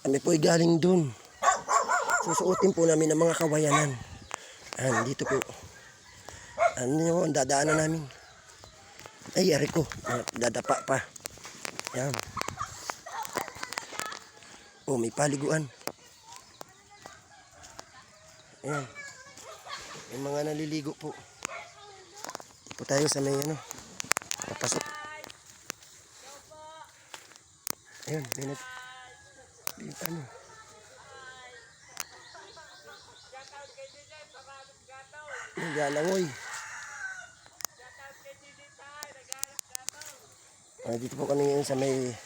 Kami po ay galing dun. Susuotin po namin ang mga kawayanan. Dito po. Ano ang dadaanan namin? Ay, ari ko. Dadapa pa. Yan. Oh, may paliguan. Ayan. May mga naliligo po. Po tayo sa may ano. Papasok. Ayan, may ano. Nagalangoy. Dito po kami ngayon sa may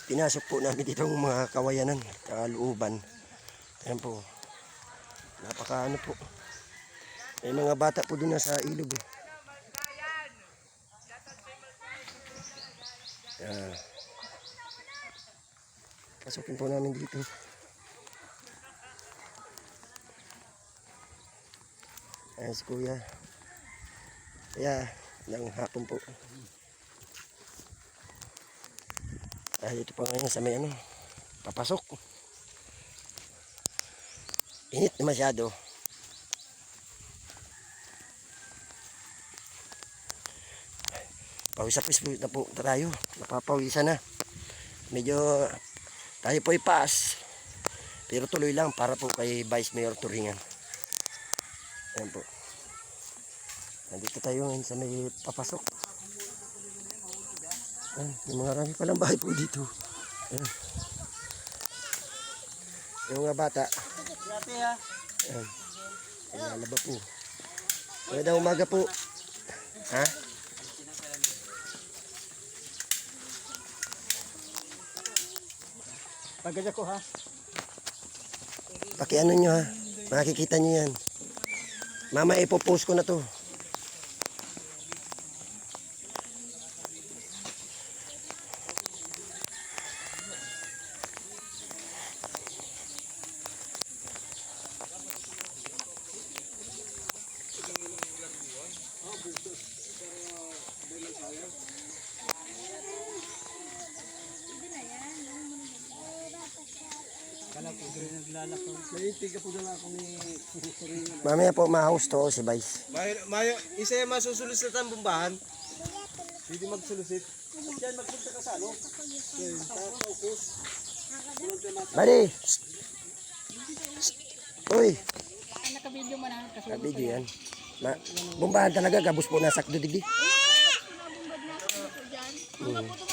pinasok po namin dito ng mga kawayanan, kalooban. Ayan po. Napaka ano po. May mga bata po doon sa ilog. Pasukin po namin dito. Ayan si Kuya. Kaya, lang hapon po. Dito pa ngayon sa may ano, papasok. Init na masyado. Pawis-apis na po tayo. Napapawisan na. Medyo tayo po ipaas. Pero tuloy lang para po kay Vice Mayor Turingan. Ayan po. Nandito tayo ngayon sa may papasok. Ayan, yung mga rami palang bahay po dito. Ayan. Yung mga bata. Ayan. Nalaba po. Magandang umaga po. Ha? Pagkaya ko ha. Pakiano nyo ha. Makikita nyo yan. Mama, ipopost ko na to. Mamaya po ma-house to si Vice. Mayo, isa yung masusulisit ang bumbahan. Hindi magsulusit. Diyan magpunta ka sa ano? Bali! Uy! Naka-video mo na. Naka-video yan. Bumbahan talaga, gabos po nasakdo digdi. Nabumbad na ako dyan.